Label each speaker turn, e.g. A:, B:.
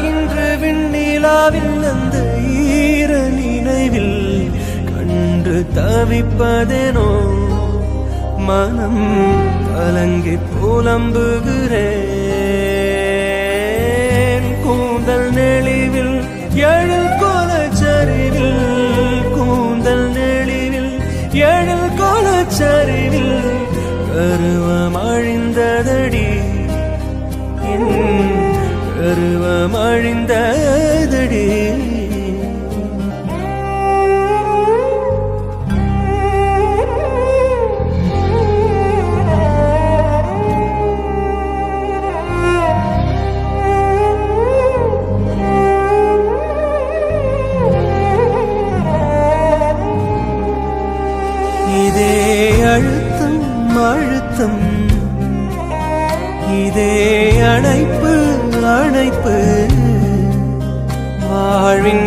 A: இன்று விண்ணிலாவில் அந்த ஈர நினைவில் கண்டு தவிப்பதேனோ மனம் கலங்கி புலம்புகிறேன் கூந்தல் நெளிவில் எழில் கோலச்சரிவில் கூந்தல் நெளிவில் எழில் கோலச்சரிவில் கருவம் அழிந்ததடி கருவம் அழிந்ததடி இதே அழுத்தம் அழுத்தம் இதே அணைப்பு அணைப்பு வாழ்வின்